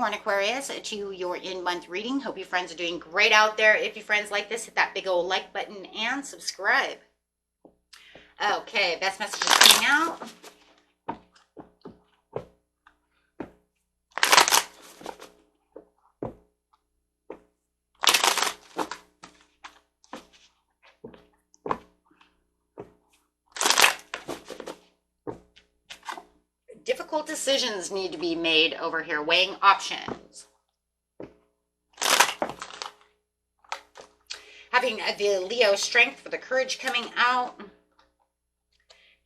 Capricorn, Aquarius, to your in-month reading. Hope you friends are doing great out there. If you friends like this, hit that big old like button and subscribe. Okay, best messages coming out. Difficult decisions need to be made over here, weighing options. Having the Leo strength for the courage coming out.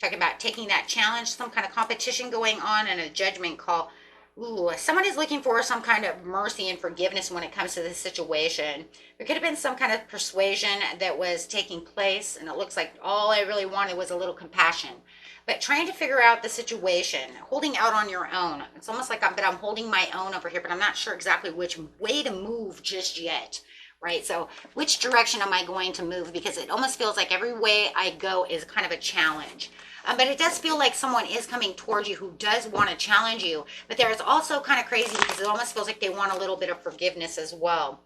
Talking about taking that challenge, some kind of competition going on, and a judgment call. Ooh, someone is looking for some kind of mercy and forgiveness when it comes to this situation. There could have been some kind of persuasion that was taking place, and it looks like all I really wanted was a little compassion. But trying to figure out the situation, holding out on your own. It's almost like I'm holding my own over here, but I'm not sure exactly which way to move just yet, right? So which direction am I going to move? Because it almost feels like every way I go is kind of a challenge. But it does feel like someone is coming towards you who does want to challenge you. But there's also kind of crazy because it almost feels like they want a little bit of forgiveness as well.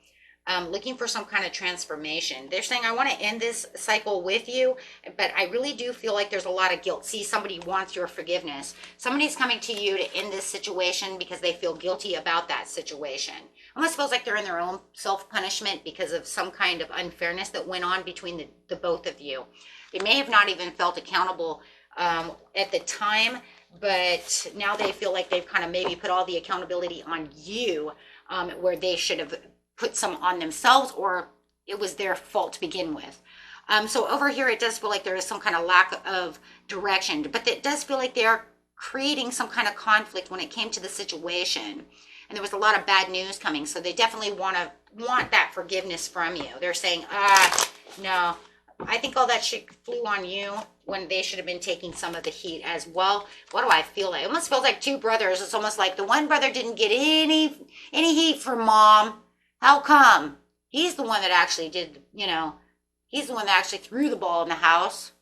Looking for some kind of transformation. They're saying, I want to end this cycle with you, but I really do feel like there's a lot of guilt. See, somebody wants your forgiveness. Somebody's coming to you to end this situation because they feel guilty about that situation. Almost feels like they're in their own self-punishment because of some kind of unfairness that went on between the both of you. They may have not even felt accountable at the time, but now they feel like they've kind of maybe put all the accountability on you, where they should have put some on themselves, or it was their fault to begin with. So over here, it does feel like there is some kind of lack of direction, but it does feel like they're creating some kind of conflict when it came to the situation. And there was a lot of bad news coming. So they definitely want that forgiveness from you. They're saying, no, I think all that shit flew on you when they should have been taking some of the heat as well. What do I feel like? It almost feels like two brothers. It's almost like the one brother didn't get any heat from mom. How come? He's the one that actually did, he's the one that actually threw the ball in the house.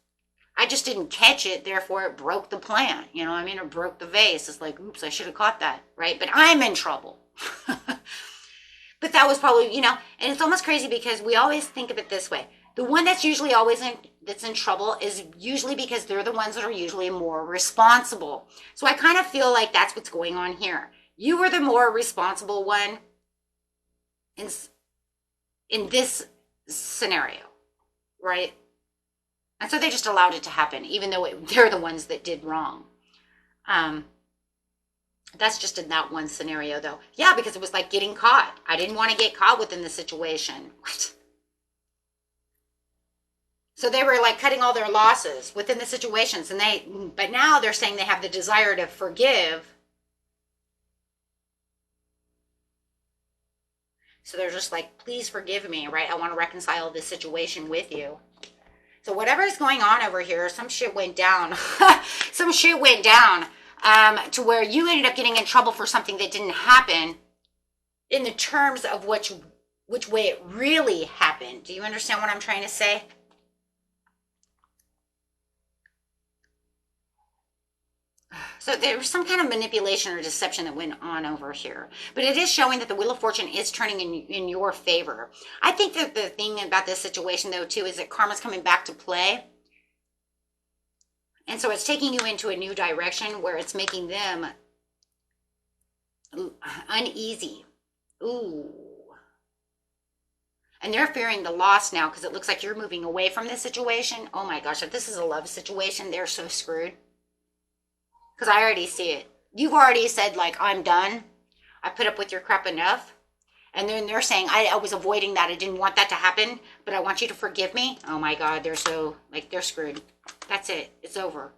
I just didn't catch it, therefore it broke the plant. It broke the vase. It's like, oops, I should have caught that, right? But I'm in trouble. But that was probably, and it's almost crazy because we always think of it this way. The one that's usually always that's in trouble is usually because they're the ones that are usually more responsible. So I kind of feel like that's what's going on here. You were the more responsible one in this scenario, right? And so they just allowed it to happen, even though they're the ones that did wrong. That's just in that one scenario, though. Yeah, because it was like getting caught. I didn't want to get caught within the situation. What? So they were like cutting all their losses within the situations, but now they're saying they have the desire to forgive. So they're just like, please forgive me, right? I want to reconcile this situation with you. So whatever is going on over here, some shit went down. Some shit went down to where you ended up getting in trouble for something that didn't happen in the terms of which way it really happened. Do you understand what I'm trying to say? So there was some kind of manipulation or deception that went on over here. But it is showing that the Wheel of Fortune is turning in your favor. I think that the thing about this situation, though, too, is that karma's coming back to play. And so it's taking you into a new direction where it's making them uneasy. Ooh. And they're fearing the loss now because it looks like you're moving away from this situation. Oh my gosh, if this is a love situation, they're so screwed. Because I already see it. You've already said, like, I'm done. I put up with your crap enough. And then they're saying, I was avoiding that. I didn't want that to happen, but I want you to forgive me. Oh my God, they're screwed. That's it. It's over.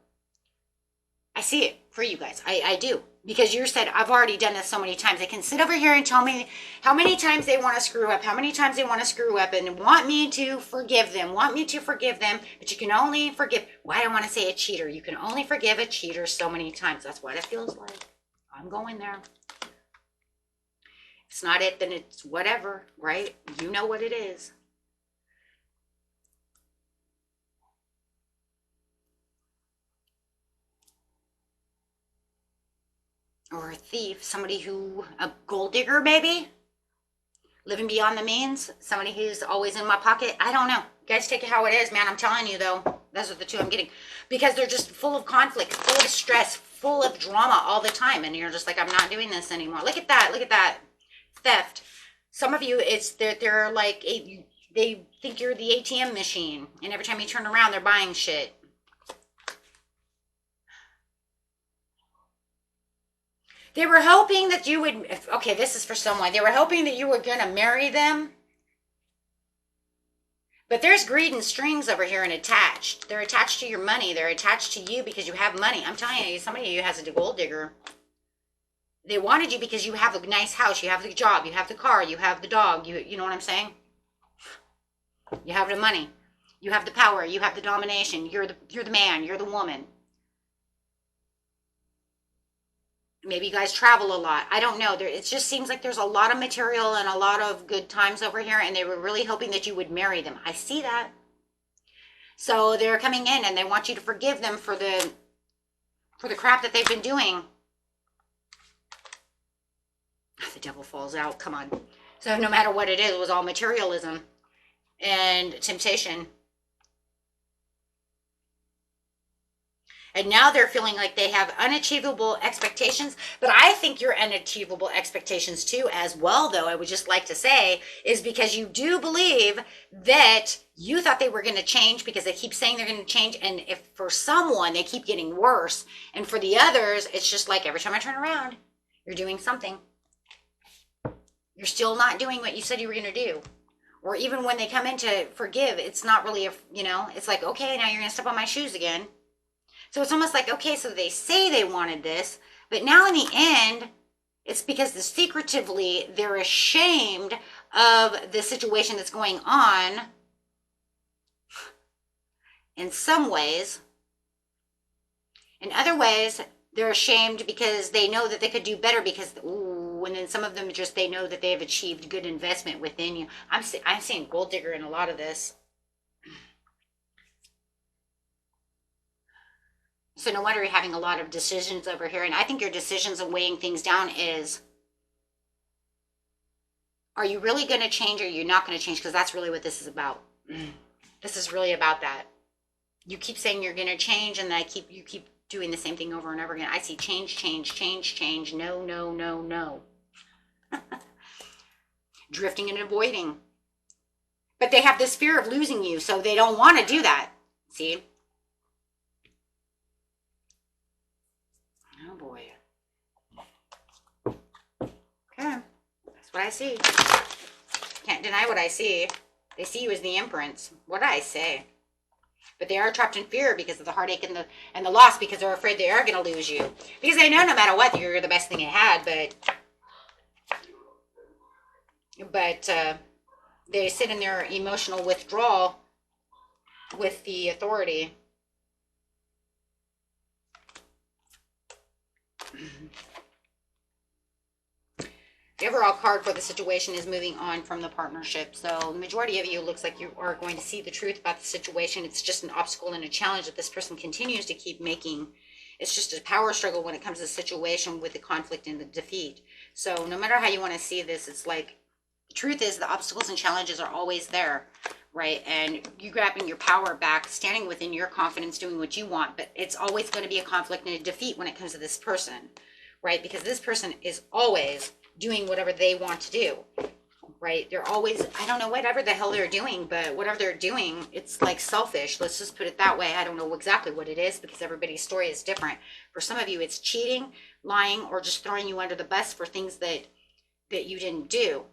I see it for you guys. I do. Because you said, I've already done this so many times. They can sit over here and tell me how many times they want to screw up, and want me to forgive them, but you can only forgive, why do I want to say a cheater? You can only forgive a cheater so many times. That's what it feels like. I'm going there. If it's not it, then it's whatever, right? You know what it is. or a thief, a gold digger maybe, living beyond the means, somebody who's always in my pocket. I don't know. You guys take it how it is, man. I'm telling you though, those are the two I'm getting, because they're just full of conflict, full of stress, full of drama all the time, and you're just like, I'm not doing this anymore. Look at that theft. Some of you, they're like they think you're the ATM machine, and every time you turn around, they're buying shit. They were hoping that you would, okay, this is for someone. They were hoping that you were going to marry them. But there's greed and strings over here and attached. They're attached to your money. They're attached to you because you have money. I'm telling you, somebody of you has a gold digger. They wanted you because you have a nice house. You have the job. You have the car. You have the dog. You know what I'm saying? You have the money. You have the power. You have the domination. You're the man. You're the woman. Maybe you guys travel a lot. I don't know. It just seems like there's a lot of material and a lot of good times over here, and they were really hoping that you would marry them. I see that. So they're coming in and they want you to forgive them for the crap that they've been doing. The devil falls out. Come on. So no matter what it is, it was all materialism and temptation. And now they're feeling like they have unachievable expectations. But I think your unachievable expectations too as well, though, I would just like to say, is because you do believe that you thought they were going to change because they keep saying they're going to change. And if for someone, they keep getting worse. And for the others, it's just like every time I turn around, you're doing something. You're still not doing what you said you were going to do. Or even when they come in to forgive, it's not really, it's like, okay, now you're going to step on my shoes again. So it's almost like, okay, so they say they wanted this, but now in the end, it's because secretively they're ashamed of the situation that's going on in some ways. In other ways, they're ashamed because they know that they could do better because, and then some of them just, they know that they have achieved good investment within you. I'm seeing gold digger in a lot of this. So no wonder you're having a lot of decisions over here. And I think your decisions of weighing things down is, are you really going to change or are you not going to change? Because that's really what this is about. This is really about that. You keep saying you're going to change, and you keep doing the same thing over and over again. I see change. No. Drifting and avoiding. But they have this fear of losing you, so they don't want to do that. See? Oh boy. Okay. That's what I see. Can't deny what I see. They see you as the Empress. What did I say? But they are trapped in fear because of the heartache and the loss, because they're afraid they are going to lose you. Because they know no matter what, you're the best thing it had, but they sit in their emotional withdrawal with the authority. The overall card for the situation is moving on from the partnership. So the majority of you looks like you are going to see the truth about the situation. It's just an obstacle and a challenge that this person continues to keep making. It's just a power struggle when it comes to the situation with the conflict and the defeat. So no matter how you want to see this, it's like, the truth is the obstacles and challenges are always there, right? And you grabbing your power back, standing within your confidence, doing what you want, but it's always going to be a conflict and a defeat when it comes to this person, right? Because this person is always doing whatever they want to do, right? They're always, I don't know, whatever the hell they're doing, but whatever they're doing, it's like selfish. Let's just put it that way. I don't know exactly what it is because everybody's story is different. For some of you, it's cheating, lying, or just throwing you under the bus for things that you didn't do.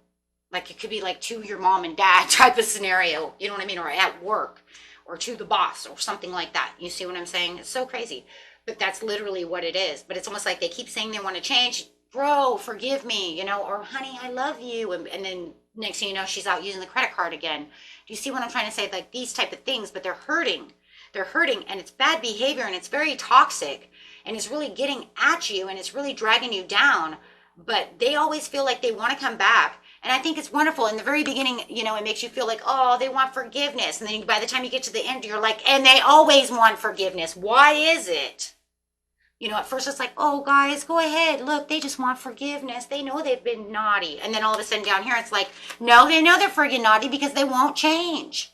Like it could be like to your mom and dad type of scenario, you know what I mean? Or at work, or to the boss, or something like that. You see what I'm saying? It's so crazy, but that's literally what it is. But it's almost like they keep saying they want to change. Bro, forgive me, or honey, I love you. And then next thing you know, she's out using the credit card again. Do you see what I'm trying to say? Like these type of things, but they're hurting. They're hurting, and it's bad behavior, and it's very toxic, and it's really getting at you, and it's really dragging you down. But they always feel like they want to come back. And I think it's wonderful. In the very beginning, it makes you feel like, oh, they want forgiveness. And then by the time you get to the end, you're like, and they always want forgiveness. Why is it? You know, at first it's like, oh, guys, go ahead. Look, they just want forgiveness. They know they've been naughty. And then all of a sudden down here, it's like, no, they know they're friggin' naughty because they won't change.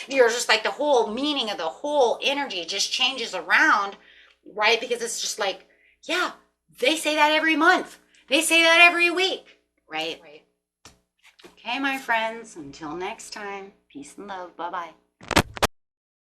You're just like the whole meaning of the whole energy just changes around, right? Because it's just like, yeah, they say that every month. They say that every week, right? Okay, my friends, until next time, peace and love. Bye-bye.